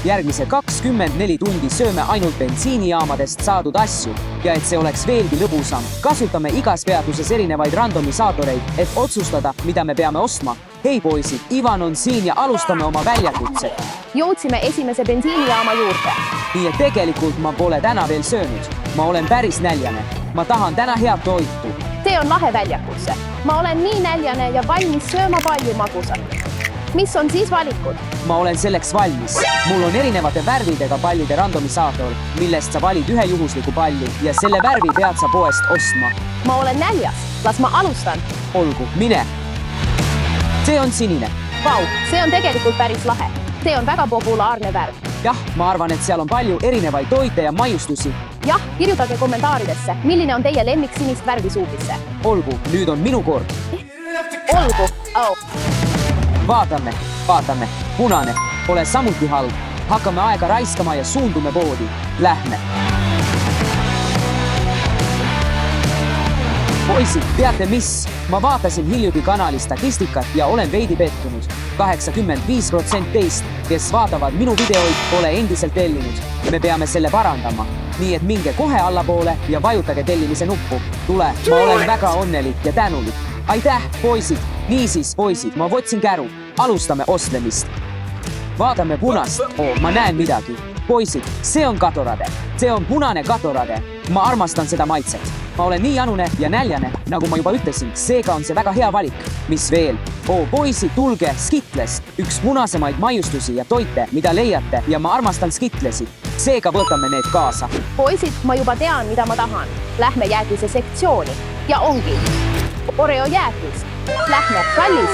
järgmise 24 tundi sööme ainult bensiinijaamadest saadud asju ja et see oleks veelgi lõbusam, kasutame igas peatuses erinevaid randomisaatoreid, et otsustada, mida me peame ostma. Hei poisid, Ivan on siin ja alustame oma väljakutset. Jõudsime esimese bensiinijaama juurde. Nii et tegelikult ma pole täna veel söönud. Ma olen päris näljane. Ma tahan täna head toitu. See on lahe väljakutse. Ma olen nii näljane ja valmis sööma palju magusat. Mis on siis valikud? Ma olen selleks valmis. Mul on erinevate värvidega pallide randomisaator, millest sa valid ühe juhusliku palli ja selle värvi pead sa poest ostma. Ma olen näljas. Las ma alustan. Olgu, mine. See on sinine. Vau, see on tegelikult päris lahe. See on väga populaarne värv. Jah, ma arvan, et seal on palju erinevaid toite ja maiustusi. Jah, kirjutage kommentaaridesse, milline on teie lemmik sinist värvi suupisse. Olgu, nüüd on minu kord. Olgu, au. Vaatame. Punane. Pole samuti halb. Hakkame aega raiskama ja suundume poodi. Lähme. Poisid, teate mis? Ma vaatasin hiljuti kanali statistikat ja olen veidi pettunud. 85% teist, kes vaatavad minu videoid, pole endiselt tellinud. Me peame selle parandama. Nii et minge kohe allapoole ja vajutage tellimise nuppu. Tule, ma olen väga õnnelik ja tänulik. Aitäh, poisid! Niisiis, poisid, ma võtsin käru. Alustame ostlemist. Vaatame punast. Ma näen midagi. Poisid, see on katorade. See on punane katorade. Ma armastan seda maitset. Ma olen nii janune ja näljane, nagu ma juba ütlesin, seega on see väga hea valik. Mis veel? Poisid, tulge, Skittles. Üks punasemaid maiustusi ja toite, mida leiate ja ma armastan Skittlesi. Seega võtame need kaasa. Poisid, ma juba tean, mida ma tahan. Lähme jäätise sektsiooni. Ja ongi. Oreo jäätis. Lähme, kallis.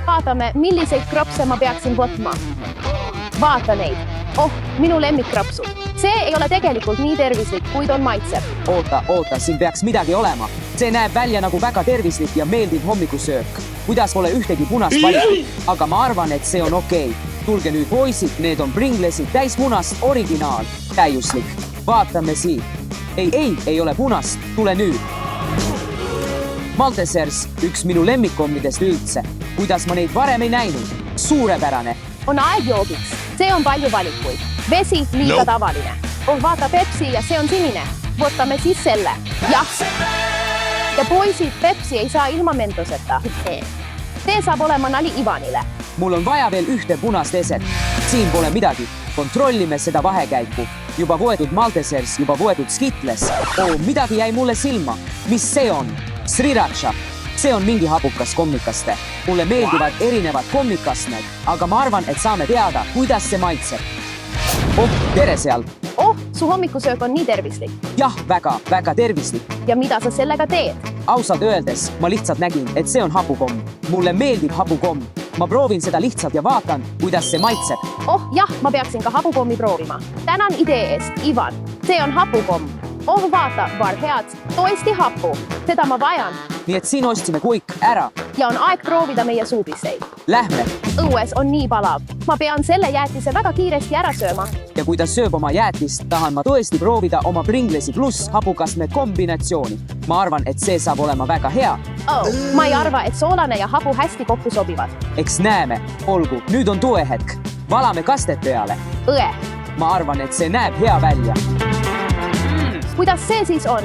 Vaatame, milliseid kropse ma peaksin võtma. Vaata neid. Minu lemmikkropsud. See ei ole tegelikult nii tervislik, kuid on maitseb. Oota, siin peaks midagi olema. See näeb välja nagu väga tervislik ja meeldiv hommikusöök. Kuidas pole ühtegi punast valikut, aga ma arvan, et see on okei. Tulge nüüd, poisid, need on Pringlesid täis punast originaal. Täiuslik. Vaatame siin. Ei ole punast. Tule nüüd. Maltesers, üks minu lemmikkommidest üldse. Kuidas ma neid varem ei näinud? Suurepärane. On aeg joogiks. See on palju valikuid. Vesi liiga tavaline. Vaata Pepsi ja see on sinine. Võtame siis selle. Jah. Ja poisid, Pepsi ei saa ilma mentoseta. See saab olema nali Ivanile. Mul on vaja veel ühte punast eset. Siin pole midagi. Kontrollime seda vahekäiku. Juba võetud Maltesers, juba võetud Skittles. Midagi jäi mulle silma. Mis see on? Sriracha. See on mingi hapukas kommikaste. Mulle meeldivad erinevad kommikastmed, aga ma arvan, et saame teada, kuidas see maitseb. Tere seal. Su hommikusöök on nii tervislik. Jah, väga tervislik. Ja mida sa sellega teed? Ausalt öeldes, ma lihtsalt nägin, et see on hapukomm. Mulle meeldib hapukomm. Ma proovin seda lihtsalt ja vaatan, kuidas see maitseb. Jah, ma peaksin ka hapukommi proovima. Tänan idee eest, Ivan. See on hapukomm. Vaata, var head. Toesti hapu. Seda ma vajan. Nii et siin ostsime kõik ära. Ja on aeg proovida meie suupiseid. Lähme. Õues on nii palav. Ma pean selle jäätise väga kiiresti ära sööma. Ja kui ta sööb oma jäätist, tahan ma tõesti proovida oma Pringlesi pluss hapukastme kombinatsiooni. Ma arvan, et see saab olema väga hea. Ma ei arva, et soolane ja hapu hästi kokku sobivad. Eks näeme. Olgu, nüüd on tõehetk. Valame kastet peale. Õe. Ma arvan, et see näeb hea välja. Kuidas see siis on?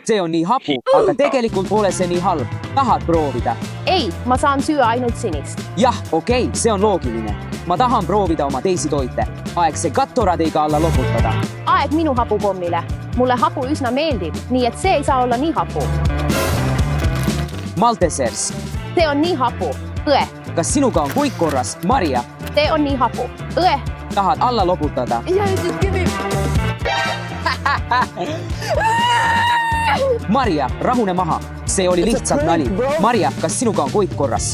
See on nii hapu, aga tegelikult pole see nii halb. Tahad proovida? Ei, ma saan süüa ainult sinist. Jah, okei, see on loogiline. Ma tahan proovida oma teisi toite. Aeg see kattoradeiga alla loputada. Aeg minu hapukommile. Mulle hapu üsna meeldib, nii et see ei saa olla nii hapu. Maltesers. See on nii hapu. Õe. Kas sinuga on kõik korras, Maria? See on nii hapu. Õe. Tahad alla loputada? Maria, rahune maha. See oli lihtsalt nali. Maria, kas sinuga on kõik korras?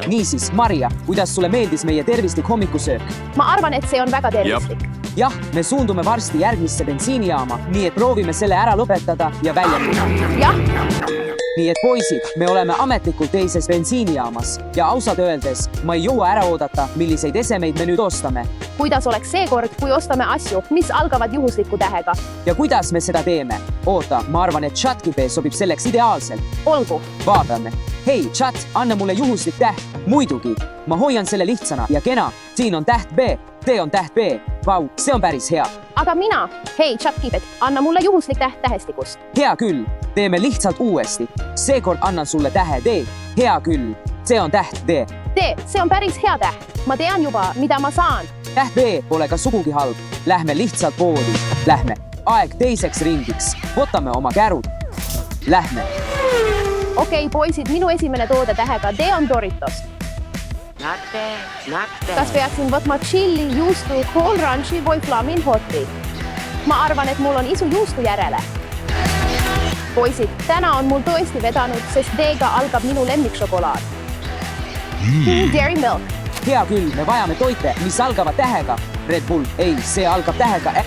Niisiis, Maria, kuidas sulle meeldis meie tervislik hommikusöök? Ma arvan, et see on väga tervislik. Jah, me suundume varsti järgmisse bensiinijaama, nii et proovime selle ära lõpetada ja välja minna. Jah. nii et poisid, me oleme ametlikult teises bensiinijaamas ja ausalt öeldes ma ei jõua ära oodata, milliseid esemeid me nüüd ostame kuidas oleks seekord, kui ostame asju, mis algavad juhusliku tähega? ja kuidas me seda teeme. oota, ma arvan, et ChatGPT sobib selleks ideaalselt. Olgu. Vaatame. Hei, chat, anna mulle juhuslik täht. Muidugi, ma hoian selle lihtsana ja kena. Siin on täht B, see on täht B. Vau, see on päris hea. Aga mina, hei ChatGPT, anna mulle juhuslik täht tähestikust. Hea küll, teeme lihtsalt uuesti. Seekord annan sulle tähe D. Hea küll, see on täht D. D, see on päris hea täht. Ma tean juba, mida ma saan. Täht B pole ka sugugi halb. Lähme lihtsalt poodi. Lähme. Aeg teiseks ringiks. Võtame oma kärud. Lähme. Okei, poisid, minu esimene toode tähega D on Doritos. Kas peaksin võtma chili, juustu, Cool Ranchi või Flamin Hoti? Ma arvan, et mul on isu juustu järele. Poisid, täna on mul tõesti vedanud, sest D-ga algab minu lemmikšokolaad. Dairy Milk. Hea küll, me vajame toite, mis algavad tähega. Red Bull, ei, see algab tähega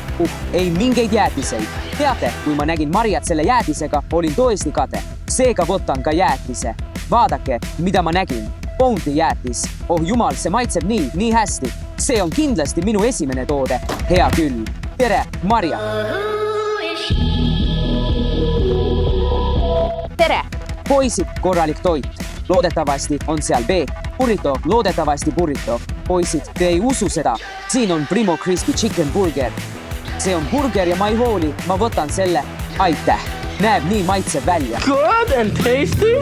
ei mingeid jäätiseid. Teate, kui ma nägin Mariat selle jäätisega, olin tõesti kade. Seega võtan ka jäätise. Vaadake, mida ma nägin. Bounty jäätis. Oh jumal, see maitseb nii hästi. See on kindlasti minu esimene toode. Hea küll. Tere, Maria. Tere. Poisid, korralik toit. Loodetavasti on seal B. Burrito, loodetavasti burrito. Poisid, te ei usu seda. Siin on Primo Crispy Chicken Burger. See on burger ja ma ei hooli. Ma võtan selle. Aitäh. Näeb nii maitsev välja. Good and tasty.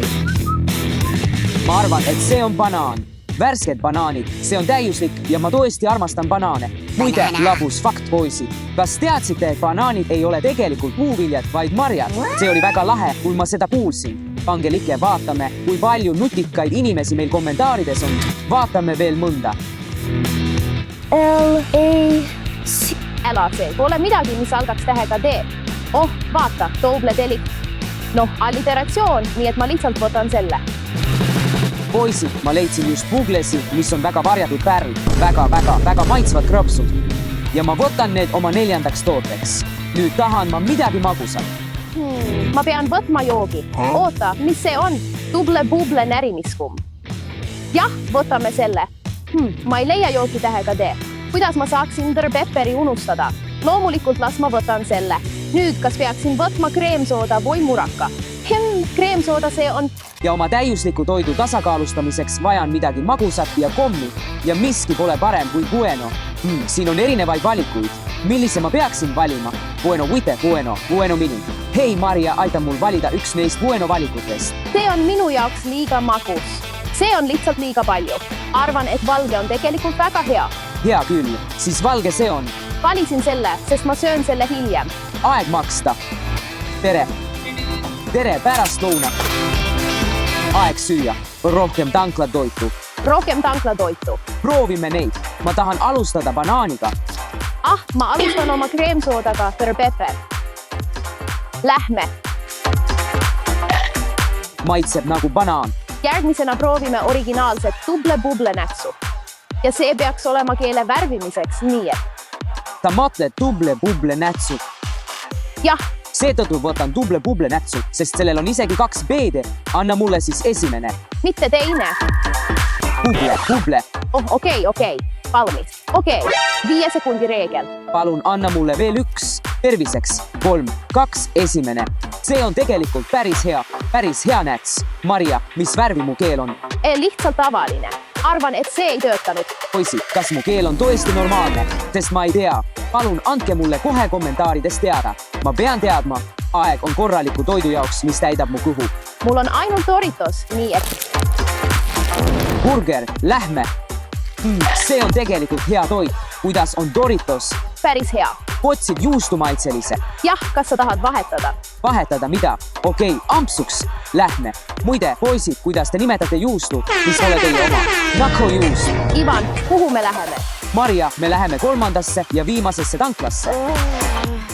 Ma arvan, et see on banaan. Värsked banaanid. See on täiuslik ja ma tõesti armastan banaane. Muide, labus fakt, poisid. Kas teadsite, et banaanid ei ole tegelikult puuviljad, vaid marjad? See oli väga lahe, kui ma seda kuulsin. Pange like, vaatame, kui palju nutikaid inimesi meil kommentaarides on. Vaatame veel mõnda. L-A-C. LAC pole midagi, mis algaks tähega D. Oh, vaata, doble delik. Noh, alliteratsioon, nii et ma lihtsalt võtan selle. Poisid, ma leidsin just Google'si, mis on väga varjatud pärl. Väga maitsvad krõpsud. Ja ma võtan need oma 4. tooteks. Nüüd tahan ma midagi magusat. Ma pean võtma joogi. Oota, mis see on? Duble-buble närimiskum. Jah, võtame selle. Ma ei leia joogi tähega D. Kuidas ma saaksin Dr Pepperi unustada? Loomulikult las ma võtan selle. Nüüd, kas peaksin võtma kreemsooda või muraka? Kreemsooda see on. Ja oma täiusliku toidu tasakaalustamiseks vajan midagi magusat ja kommi. Ja miski pole parem kui Bueno. Siin on erinevaid valikuid. Millise ma peaksin valima? Bueno Vite, Bueno Mini. Hei Maria, aita mul valida üks neist Bueno valikutest. See on minu jaoks liiga magus. See on lihtsalt liiga palju. Arvan, et valge on tegelikult väga hea. Hea küll, siis valge see on. Valisin selle, sest ma söön selle hiljem. Aeg maksta. Tere. Tere pärastlõuna. Aeg süüa. Rohkem tanklatoitu. Rohkem tanklatoitu. Proovime neid. Ma tahan alustada banaaniga. Ma alustan oma kreemsoodaga Dr Pepper. Lähme. Maitseb nagu banaan. Järgmisena proovime originaalset duble-buble nätsu. Ja see peaks olema keele värvimiseks nii, et. Sa mõtled duble-buble nätsu? Jah. Seetõttu võtan duble-buble nätsu, sest sellel on isegi 2 B-de. Anna mulle siis esimene. Mitte teine. Buble. Oh, okei. Valmis. Okei. 5 sekundi reegel. Palun anna mulle veel üks. Terviseks. 3, 2, esimene. See on tegelikult päris hea näts. Maria, mis värvi mu keel on? Lihtsalt tavaline. Arvan, et see ei töötanud. Poisid, kas mu keel on tõesti normaalne? Sest ma ei tea. Palun andke mulle kohe kommentaarides teada. Ma pean teadma. Aeg on korraliku toidu jaoks, mis täidab mu kõhu. Mul on ainult Doritos, nii et. Burger, lähme. See on tegelikult hea toit. Kuidas on Doritos? Päris hea. Otsid juustumaitselise? Jah, kas sa tahad vahetada? Vahetada mida? Okei, ampsuks. Lähme. Muide, poisid, kuidas te nimetate juustu, mis pole teie oma? Nakojuust. Ivan, kuhu me läheme? Maria, me läheme 3. ja viimasesse tanklasse.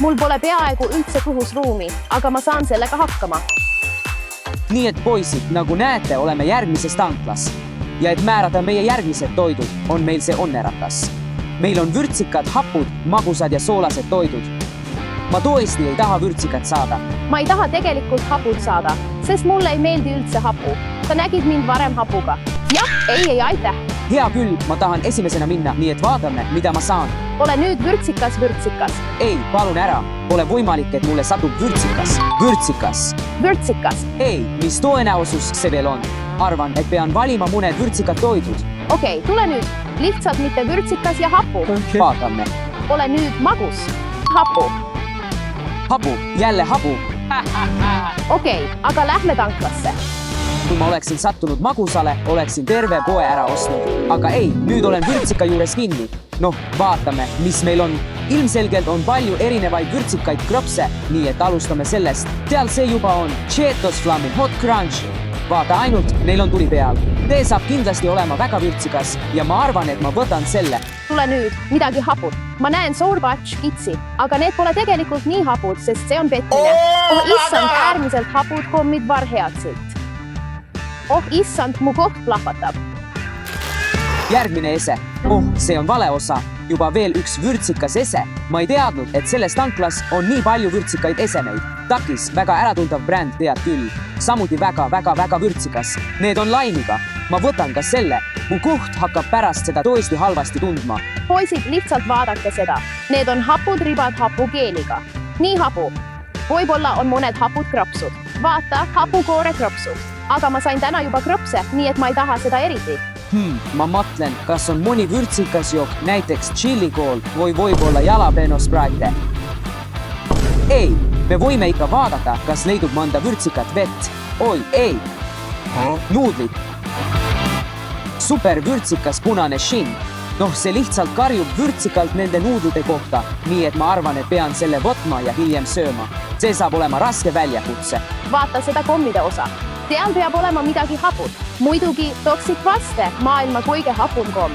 Mul pole peaaegu üldse kõhus ruumi, aga ma saan sellega hakkama. Nii et poisid, nagu näete, oleme järgmises tanklas. Ja et määrata meie järgmised toidud, on meil see onneratas. Meil on vürtsikad, hapud, magusad ja soolased toidud. ma tõesti ei taha vürtsikat saada. ma ei taha tegelikult haput saada, sest mulle ei meeldi üldse hapu. sa nägid mind varem hapuga. jah, ei, aitäh. hea küll, ma tahan esimesena minna, nii et vaatame, mida ma saan. ole nüüd vürtsikas. ei, palun ära. Pole võimalik, et mulle satub vürtsikas. Vürtsikas. ei, mis tõenäosus see veel on? Arvan, et pean valima mõned vürtsikad toidud. Okei, tule nüüd. Lihtsalt mitte vürtsikas ja hapu. Vaatame. Ole nüüd magus. Hapu. Hapu, jälle hapu. Okei, aga lähme tanklasse. Kui ma oleksin sattunud magusale, oleksin terve poe ära ostnud. Aga ei, nüüd olen vürtsika juures kinni. Noh, vaatame, mis meil on. Ilmselgelt on palju erinevaid vürtsikaid kropse, nii et alustame sellest. Teal see juba on Cheetos Flamin' Hot Crunch. Vaata ainult, neil on tuli peal. Tee saab kindlasti olema väga vürtsikas ja ma arvan, et ma võtan selle. Tule nüüd, midagi haput. Ma näen sourbatch kitsi, aga need pole tegelikult nii hapud, sest see on petmine. Oh issand, äärmiselt hapud kommid varheadselt. Oh issand, mu koht plahvatab. Järgmine ese. Oh, see on vale osa. Juba veel üks vürtsikas ese. Ma ei teadnud, et selles tanklas on nii palju vürtsikaid esemeid. Takis, väga äratuntav bränd, tead küll. Samuti väga vürtsikas. Need on laimiga. Ma võtan ka selle. Mu koht hakkab pärast seda tõesti halvasti tundma. Poisid, lihtsalt vaadake seda. Need on hapud ribad hapukeeliga. Nii hapu. Võib-olla on mõned hapud kropsud. Vaata, hapukoore kropsud. Aga ma sain täna juba kropse, nii et ma ei taha seda eriti. Ma mõtlen, kas on mõni vürtsikas jook, näiteks tšillikool või võib-olla jalapeno spraite. Ei, me võime ikka vaadata, kas leidub mõnda vürtsikat vett. Oi, ei. Nuudlid. Super vürtsikas punane šinn. Noh, see lihtsalt karjub vürtsikalt nende nuudlite kohta, nii et ma arvan, et pean selle võtma ja hiljem sööma. See saab olema raske väljakutse. Vaata seda kommide osa. Teal peab olema midagi haput. Muidugi Toxic Vaste, maailma kõige hapun komm.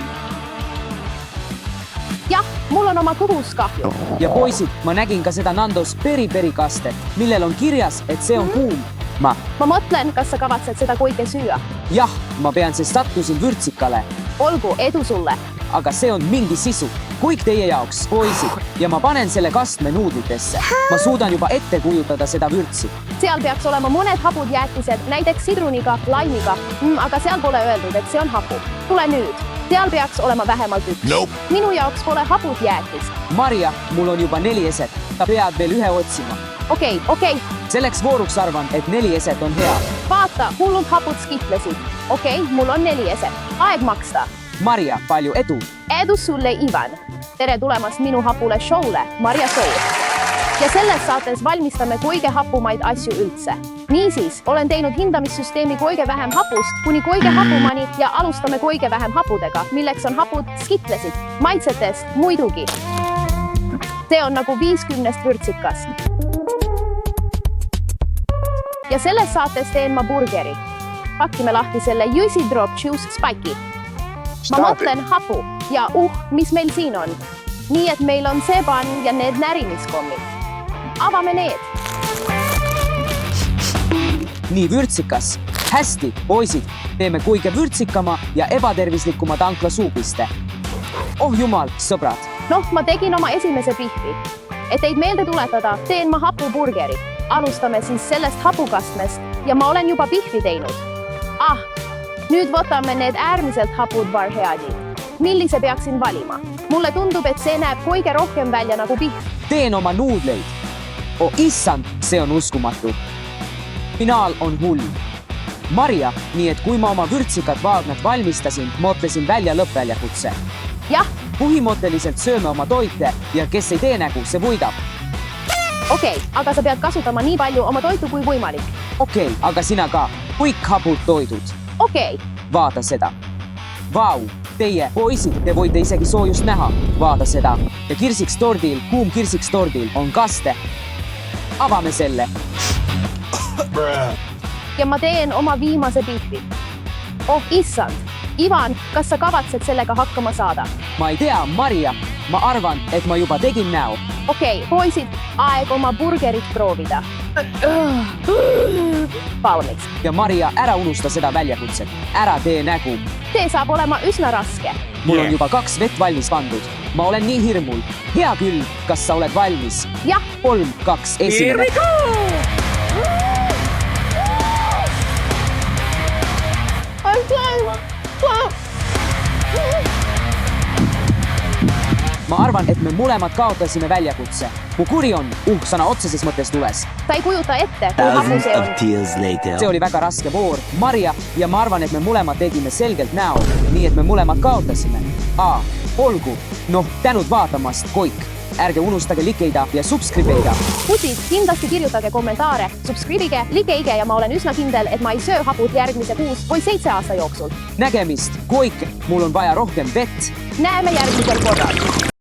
Jah, mul on oma kõhus kahju. Ja poisid, ma nägin ka seda Nandos peri kastet, millel on kirjas, et see on kuum. Ma mõtlen, kas sa kavatsed seda kõike süüa. Jah, ma pean, sest sattusin vürtsikale. Olgu, edu sulle. Aga see on mingi sisu. Kõik teie jaoks, poisid. Ja ma panen selle kastme nuudlitesse. Ma suudan juba ette kujutada seda vürtsi. Seal peaks olema mõned hapud jäätised, näiteks sidruniga, laimiga. Aga seal pole öeldud, et see on hapu. Tule nüüd. Seal peaks olema vähemalt üks. Nope. Minu jaoks pole hapud jäätis. Marja, mul on juba 4 eset. Ta peab veel ühe otsima. Okei. Selleks vooruks arvan, et 4 eset on hea. Vaata, hullud hapud skitlesid. Okei, mul on 4 eset. Aeg maksta. Marja, palju edu. Edu sulle, Ivan. Tere tulemast minu hapule showle, Marja Show. Ja selles saates valmistame kõige hapumaid asju üldse. Niisiis, olen teinud hindamissüsteemi kõige vähem hapust kuni kõige hapumani ja alustame kõige vähem hapudega, milleks on hapud skitlesid, maitsetest muidugi. See on nagu 50 vürtsikas. Ja selles saates teen ma burgeri. Pakkime lahti selle Juicy Drop Juice Spike'i. Ma mõtlen hapu ja mis meil siin on. Nii et meil on seban ja need närimiskommid. Avame need. Nii vürtsikas. Hästi, poisid, teeme kõige vürtsikama ja ebatervislikuma tankla suupiste. Oh jumal, sõbrad. Noh, ma tegin oma esimese pihvi. Et teid meelde tuletada, teen ma hapuburgeri. Alustame siis sellest hapukastmest ja ma olen juba pihvi teinud. Nüüd võtame need äärmiselt hapud varheadid. Millise peaksin valima? Mulle tundub, et see näeb kõige rohkem välja nagu pihv. Teen oma nuudleid. Oh issand, see on uskumatu. Finaal on hull. Marja, nii et kui ma oma vürtsikat vaagnat valmistasin, mõtlesin välja lõppväljakutse. Jah. Põhimõtteliselt sööme oma toite ja kes ei tee nägu, see võidab. Okei, aga sa pead kasutama nii palju oma toitu kui võimalik. Okei, aga sina ka. Kõik hapud toidud. Okei. Vaata seda. Vau, teie, poisid, te võite isegi soojust näha. Vaata seda. Ja kirsikstordil, kuum kirsikstordil on kaste. Avame selle. Ja ma teen oma viimase pihvi. Oh issand. Ivan, kas sa kavatsed sellega hakkama saada? Ma ei tea, Marja. Ma arvan, et ma juba tegin näo. Okei, poisid, aeg oma burgerit proovida. Valmis. Ja Marja, ära unusta seda väljakutset. Ära tee nägu. See saab olema üsna raske. Mul on juba 2 vett valmis pandud. ma olen nii hirmul. Hea küll, kas sa oled valmis? jah, 3, 2, 1. ma arvan, et me mõlemad kaotasime väljakutse. mu kuri on sõna otseses mõttes tules. sa ei kujuta ette, kui hapu see on. see oli väga raske voor, Marja, ja ma arvan, et me mõlemad tegime selgelt näo, nii et me mõlemad kaotasime. Olgu, noh, tänud vaatamast, Koik. Ärge unustage likeida ja subscribeida. Pusid, kindlasti kirjutage kommentaare, subscribige, likeige ja ma olen üsna kindel, et ma ei söö haput järgmise 6 või 7 aasta jooksul. Nägemist, Koik, mul on vaja rohkem vett. Näeme järgmisel korral.